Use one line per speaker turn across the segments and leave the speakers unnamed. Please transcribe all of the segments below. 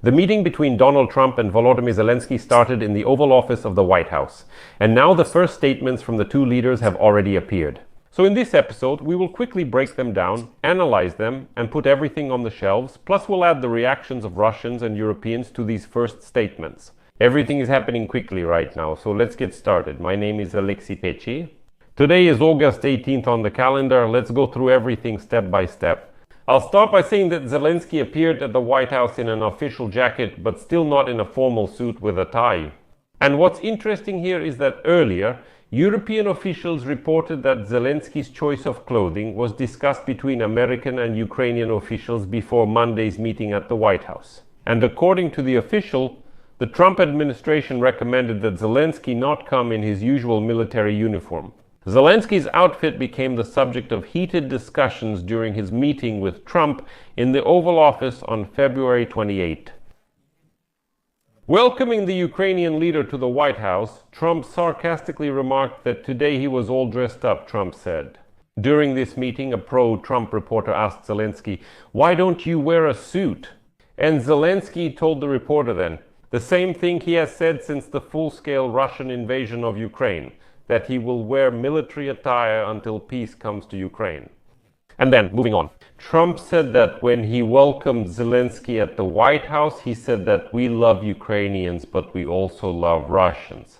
The meeting between Donald Trump and Volodymyr Zelensky started in the Oval Office of the White House, and now the first statements from the two leaders have already appeared. So in this episode, we will quickly break them down, analyze them, and put everything on the shelves, plus we'll add the reactions of Russians and Europeans to these first statements. Everything is happening quickly right now, so let's get started. My name is Alexei Pechi. Today is August 18th on the calendar. Let's go through everything step by step. I'll start by saying that Zelensky appeared at the White House in an official jacket, but still not in a formal suit with a tie. And what's interesting here is that earlier, European officials reported that Zelensky's choice of clothing was discussed between American and Ukrainian officials before Monday's meeting at the White House. And according to the official, the Trump administration recommended that Zelensky not come in his usual military uniform. Zelensky's outfit became the subject of heated discussions during his meeting with Trump in the Oval Office on February 28. Welcoming the Ukrainian leader to the White House, Trump sarcastically remarked that today he was all dressed up, Trump said. During this meeting, a pro-Trump reporter asked Zelensky, "Why don't you wear a suit?" And Zelensky told the reporter then, the same thing he has said since the full-scale Russian invasion of Ukraine, that he will wear military attire until peace comes to Ukraine. And then, moving on, Trump said that when he welcomed Zelensky at the White House, he said that we love Ukrainians, but we also love Russians.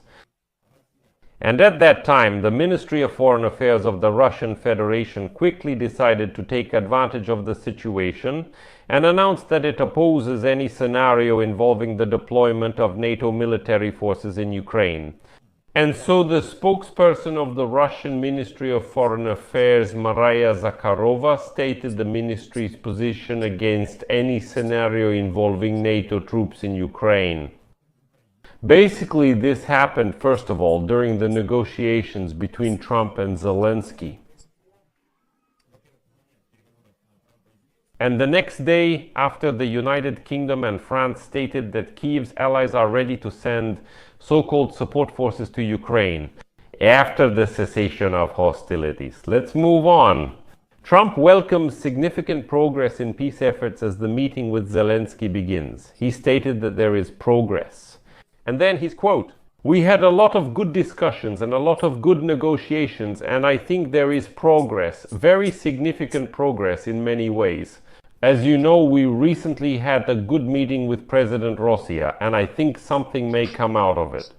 And at that time, the Ministry of Foreign Affairs of the Russian Federation quickly decided to take advantage of the situation and announced that it opposes any scenario involving the deployment of NATO military forces in Ukraine. And so the spokesperson of the Russian Ministry of Foreign Affairs, Maria Zakharova, stated the ministry's position against any scenario involving NATO troops in Ukraine. Basically, this happened, first of all, during the negotiations between Trump and Zelensky. And the next day, after the United Kingdom and France stated that Kyiv's allies are ready to send so-called support forces to Ukraine after the cessation of hostilities. Let's move on. Trump welcomes significant progress in peace efforts as the meeting with Zelensky begins. He stated that there is progress. And then his quote, "We had a lot of good discussions and a lot of good negotiations, and I think there is progress, very significant progress in many ways. As you know, we recently had a good meeting with President Rossiya, and I think something may come out of it."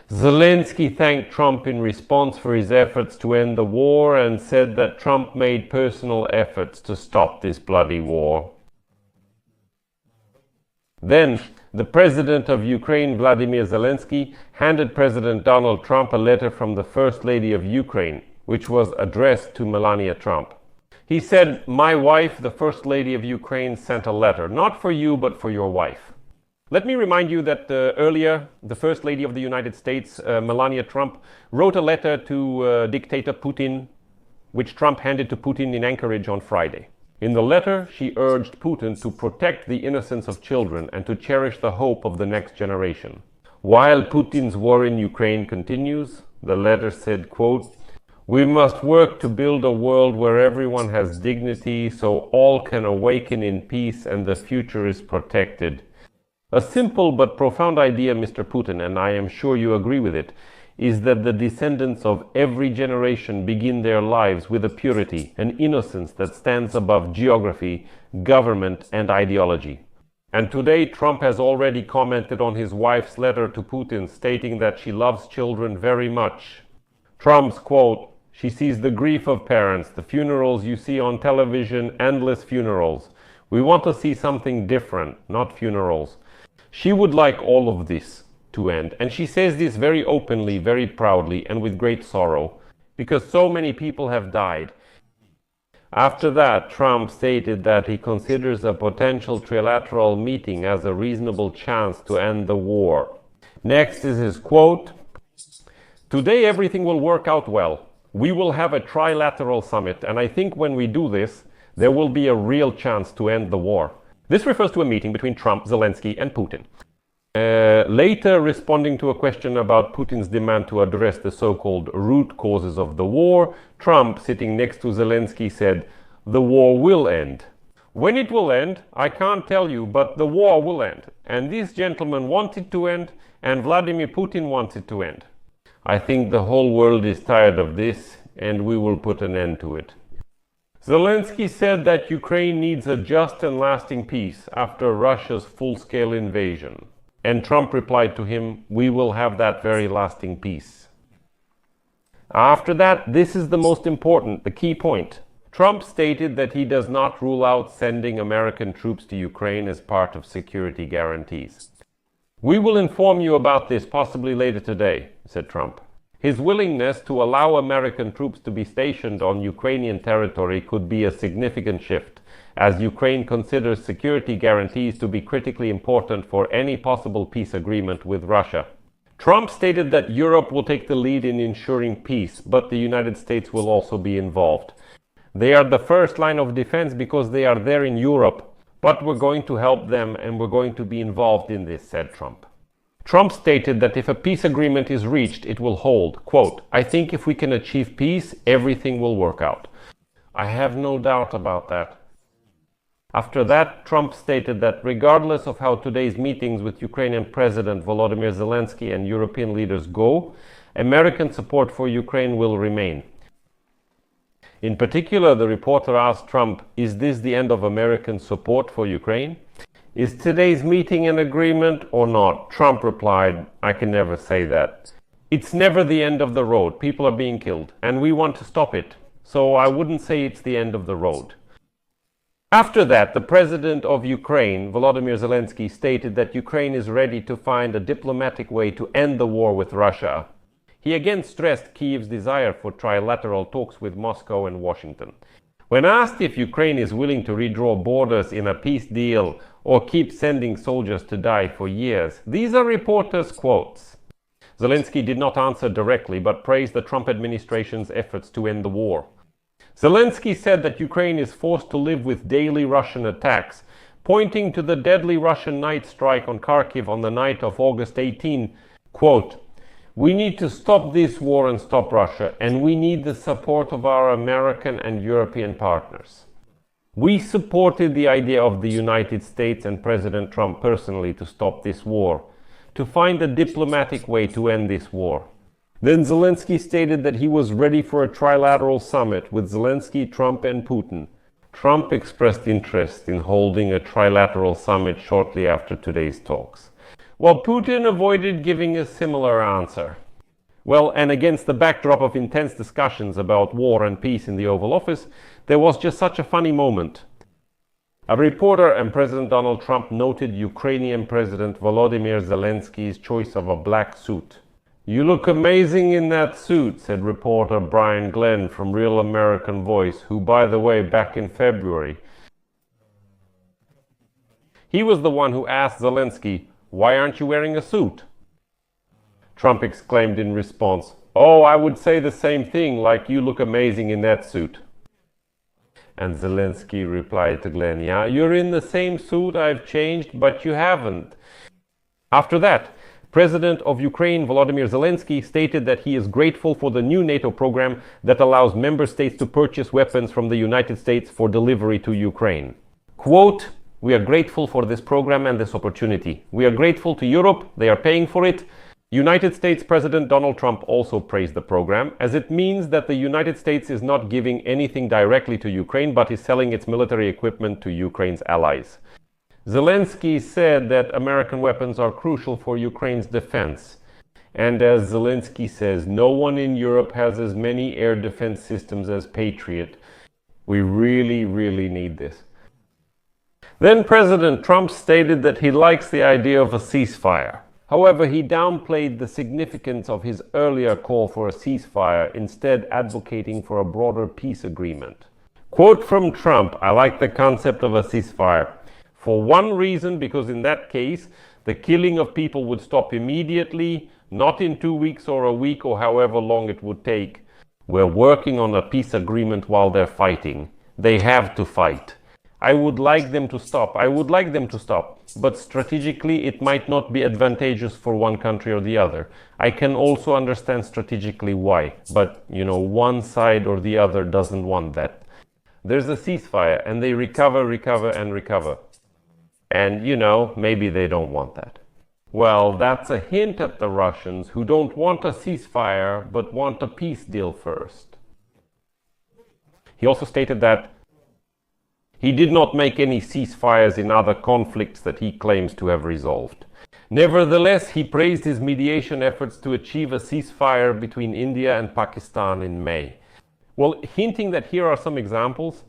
Zelensky thanked Trump in response for his efforts to end the war and said that Trump made personal efforts to stop this bloody war. Then, the President of Ukraine, Volodymyr Zelensky, handed President Donald Trump a letter from the First Lady of Ukraine, which was addressed to Melania Trump. He said, "My wife, the First Lady of Ukraine, sent a letter, not for you, but for your wife." Let me remind you that earlier, the First Lady of the United States, Melania Trump, wrote a letter to dictator Putin, which Trump handed to Putin in Anchorage on Friday. In the letter, she urged Putin to protect the innocence of children and to cherish the hope of the next generation. While Putin's war in Ukraine continues, the letter said, quote, "We must work to build a world where everyone has dignity so all can awaken in peace and the future is protected." A simple but profound idea, Mr. Putin, and I am sure you agree with it, is that the descendants of every generation begin their lives with a purity, an innocence that stands above geography, government, and ideology. And today, Trump has already commented on his wife's letter to Putin, stating that she loves children very much. Trump's quote, "She sees the grief of parents, the funerals you see on television, endless funerals. We want to see something different, not funerals. She would like all of this to end." And she says this very openly, very proudly, and with great sorrow, because so many people have died. After that, Trump stated that he considers a potential trilateral meeting as a reasonable chance to end the war. Next is his quote, "Today everything will work out well. We will have a trilateral summit, and I think when we do this, there will be a real chance to end the war." This refers to a meeting between Trump, Zelensky, and Putin. Later, responding to a question about Putin's demand to address the so-called root causes of the war, Trump, sitting next to Zelensky, said, "The war will end. When it will end, I can't tell you, but the war will end. And this gentleman wants it to end, and Vladimir Putin wants it to end. I think the whole world is tired of this, and we will put an end to it. Zelensky said that Ukraine needs a just and lasting peace after Russia's full-scale invasion. And Trump replied to him, "We will have that very lasting peace." After that, this is the most important, the key point. Trump stated that he does not rule out sending American troops to Ukraine as part of security guarantees. "We will inform you about this possibly later today," said Trump. His willingness to allow American troops to be stationed on Ukrainian territory could be a significant shift, as Ukraine considers security guarantees to be critically important for any possible peace agreement with Russia. Trump stated that Europe will take the lead in ensuring peace, but the United States will also be involved. "They are the first line of defense because they are there in Europe, but we're going to help them and we're going to be involved in this," said Trump. Trump stated that if a peace agreement is reached, it will hold. Quote, "I think if we can achieve peace, everything will work out." I have no doubt about that. After that, Trump stated that regardless of how today's meetings with Ukrainian President Volodymyr Zelensky and European leaders go, American support for Ukraine will remain. In particular, the reporter asked Trump, "Is this the end of American support for Ukraine? Is today's meeting an agreement or not?" Trump replied, "I can never say that. It's never the end of the road. People are being killed, and we want to stop it. So I wouldn't say it's the end of the road." After that, the president of Ukraine, Volodymyr Zelensky, stated that Ukraine is ready to find a diplomatic way to end the war with Russia. He again stressed Kyiv's desire for trilateral talks with Moscow and Washington. When asked if Ukraine is willing to redraw borders in a peace deal or keep sending soldiers to die for years, these are reporters' quotes. Zelensky did not answer directly, but praised the Trump administration's efforts to end the war. Zelensky said that Ukraine is forced to live with daily Russian attacks, pointing to the deadly Russian night strike on Kharkiv on the night of August 18, quote, "We need to stop this war and stop Russia, and we need the support of our American and European partners." We supported the idea of the United States and President Trump personally to stop this war, to find a diplomatic way to end this war. Then Zelensky stated that he was ready for a trilateral summit with Zelensky, Trump and Putin. Trump expressed interest in holding a trilateral summit shortly after today's talks, while Putin avoided giving a similar answer. Well, and against the backdrop of intense discussions about war and peace in the Oval Office, there was just such a funny moment. A reporter and President Donald Trump noted Ukrainian President Volodymyr Zelensky's choice of a black suit. "You look amazing in that suit," said reporter Brian Glenn from Real American Voice, who, by the way, back in February, he was the one who asked Zelensky, "Why aren't you wearing a suit?" Trump exclaimed in response, "Oh, I would say the same thing, like you look amazing in that suit." And Zelensky replied to Glenn, "Yeah, you're in the same suit, I've changed, but you haven't." After that, President of Ukraine Volodymyr Zelensky stated that he is grateful for the new NATO program that allows member states to purchase weapons from the United States for delivery to Ukraine. Quote, "We are grateful for this program and this opportunity. We are grateful to Europe, they are paying for it." United States President Donald Trump also praised the program, as it means that the United States is not giving anything directly to Ukraine, but is selling its military equipment to Ukraine's allies. Zelensky said that American weapons are crucial for Ukraine's defense. And as Zelensky says, no one in Europe has as many air defense systems as Patriot. We really need this. Then President Trump stated that he likes the idea of a ceasefire. However, he downplayed the significance of his earlier call for a ceasefire, instead advocating for a broader peace agreement. Quote from Trump, "I like the concept of a ceasefire. For one reason, because in that case, the killing of people would stop immediately, not in 2 weeks or a week or however long it would take. We're working on a peace agreement while they're fighting. They have to fight. I would like them to stop. But strategically, it might not be advantageous for one country or the other. I can also understand strategically why. But, one side or the other doesn't want that. there's a ceasefire, and they recover, and recover. And, maybe they don't want that. Well, that's a hint at the Russians, who don't want a ceasefire, but want a peace deal first. He also stated that he did not make any ceasefires in other conflicts that he claims to have resolved. Nevertheless, he praised his mediation efforts to achieve a ceasefire between India and Pakistan in May. Well, hinting that here are some examples,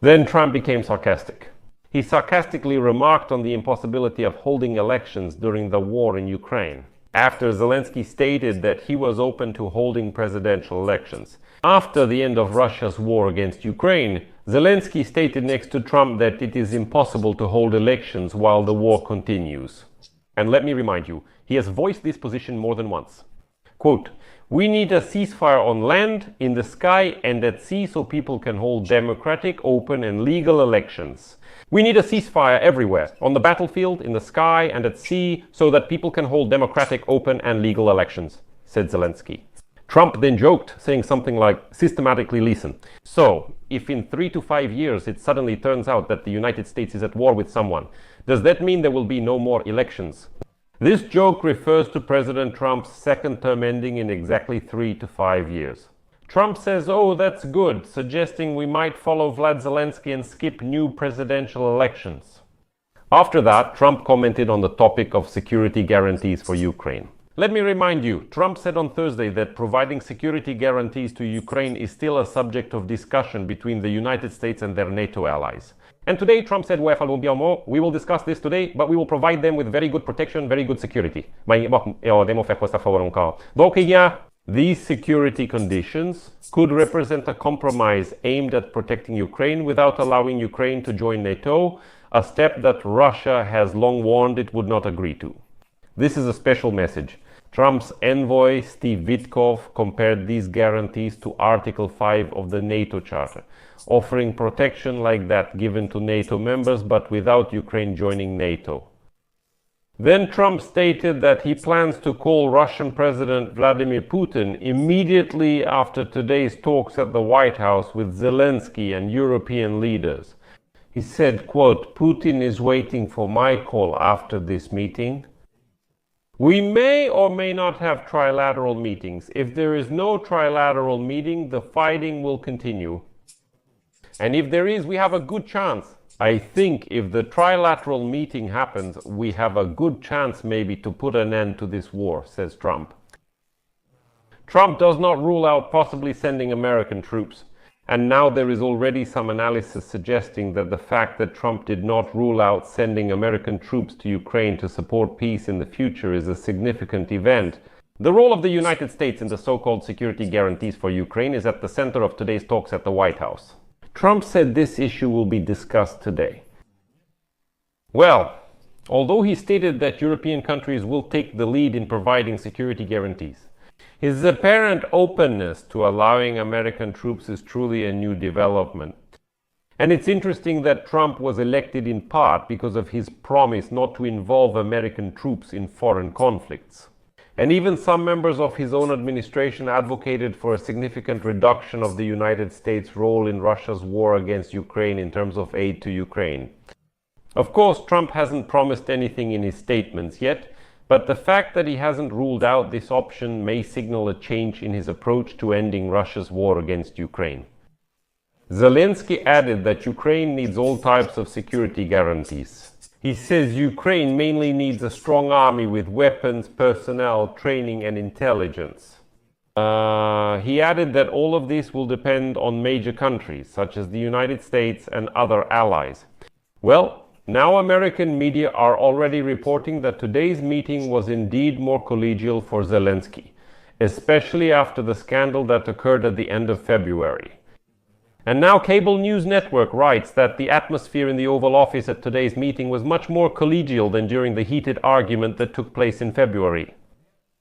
then Trump became sarcastic. He sarcastically remarked on the impossibility of holding elections during the war in Ukraine, after Zelensky stated that he was open to holding presidential elections. After the end of Russia's war against Ukraine, Zelensky stated next to Trump that it is impossible to hold elections while the war continues. And let me remind you, he has voiced this position more than once. Quote, "We need a ceasefire on land, in the sky, and at sea so people can hold democratic, open, and legal elections. We need a ceasefire everywhere, on the battlefield, in the sky, and at sea, so that people can hold democratic, open, and legal elections," said Zelensky. Trump then joked, saying something like, "Systematically listen. So, if in 3 to 5 years it suddenly turns out that the United States is at war with someone, does that mean there will be no more elections?" This joke refers to President Trump's second term ending in exactly 3 to 5 years. Trump says, "Oh, that's good," suggesting we might follow Vlad Zelensky and skip new presidential elections. After that, Trump commented on the topic of security guarantees for Ukraine. Let me remind you, Trump said on Thursday that providing security guarantees to Ukraine is still a subject of discussion between the United States and their NATO allies. And today Trump said, "We will discuss this today, but we will provide them with very good protection, very good security." These security conditions could represent a compromise aimed at protecting Ukraine without allowing Ukraine to join NATO, a step that Russia has long warned it would not agree to. This is a special message. Trump's envoy, Steve Witkoff, compared these guarantees to Article 5 of the NATO Charter, offering protection like that given to NATO members but without Ukraine joining NATO. Then Trump stated that he plans to call Russian President Vladimir Putin immediately after today's talks at the White House with Zelensky and European leaders. He said, quote, "Putin is waiting for my call after this meeting. We may or may not have trilateral meetings. If there is no trilateral meeting, the fighting will continue. And if there is, we have a good chance. I think if the trilateral meeting happens, we have a good chance maybe to put an end to this war," says Trump. Trump does not rule out possibly sending American troops. And now there is already some analysis suggesting that the fact that Trump did not rule out sending American troops to Ukraine to support peace in the future is a significant event. The role of the United States in the so-called security guarantees for Ukraine is at the center of today's talks at the White House. Trump said this issue will be discussed today. Well, although he stated that European countries will take the lead in providing security guarantees, his apparent openness to allowing American troops is truly a new development. And it's interesting that Trump was elected in part because of his promise not to involve American troops in foreign conflicts. And even some members of his own administration advocated for a significant reduction of the United States' role in Russia's war against Ukraine in terms of aid to Ukraine. Of course, Trump hasn't promised anything in his statements yet, but the fact that he hasn't ruled out this option may signal a change in his approach to ending Russia's war against Ukraine. Zelensky added that Ukraine needs all types of security guarantees. He says Ukraine mainly needs a strong army with weapons, personnel, training, and intelligence. He added that all of this will depend on major countries, such as the United States and other allies. Well, now American media are already reporting that today's meeting was indeed more collegial for Zelensky, especially after the scandal that occurred at the end of February. And now Cable News Network writes that the atmosphere in the Oval Office at today's meeting was much more collegial than during the heated argument that took place in February.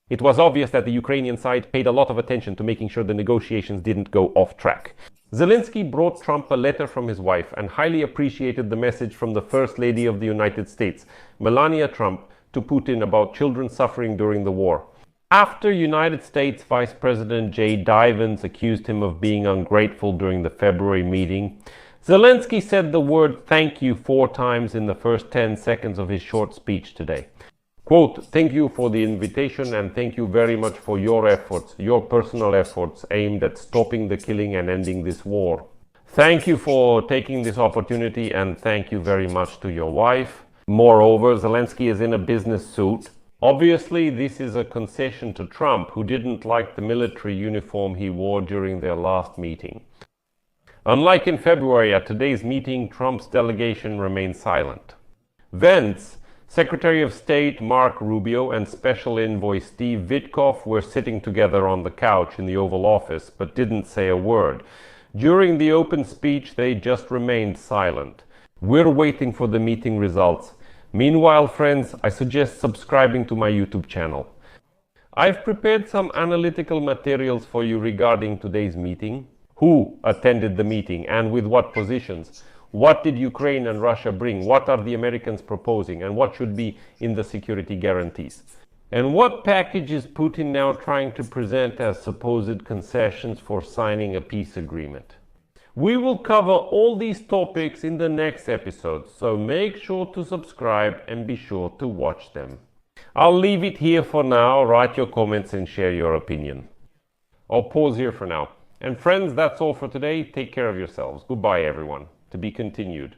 It was obvious that the Ukrainian side paid a lot of attention to making sure the negotiations didn't go off track. Zelensky brought Trump a letter from his wife and highly appreciated the message from the First Lady of the United States, Melania Trump, to Putin about children suffering during the war. After United States Vice President J. Divins accused him of being ungrateful during the February meeting, Zelensky said the word "thank you" 4 times in the first 10 seconds of his short speech today. Quote, "Thank you for the invitation and thank you very much for your efforts, your personal efforts aimed at stopping the killing and ending this war. Thank you for taking this opportunity and thank you very much to your wife." Moreover, Zelensky is in a business suit. Obviously, this is a concession to Trump, who didn't like the military uniform he wore during their last meeting. Unlike in February, at today's meeting, Trump's delegation remained silent. Vance, Secretary of State Mark Rubio, and Special Envoy Steve Witkoff were sitting together on the couch in the Oval Office, but didn't say a word. During the open speech, they just remained silent. We're waiting for the meeting results. Meanwhile, friends, I suggest subscribing to my YouTube channel. I've prepared some analytical materials for you regarding today's meeting. Who attended the meeting and with what positions? What did Ukraine and Russia bring? What are the Americans proposing? And what should be in the security guarantees? And what package is Putin now trying to present as supposed concessions for signing a peace agreement? We will cover all these topics in the next episode, so make sure to subscribe and be sure to watch them. I'll leave it here for now. Write your comments and share your opinion. I'll pause here for now. And friends, that's all for today. Take care of yourselves. Goodbye, everyone. To be continued.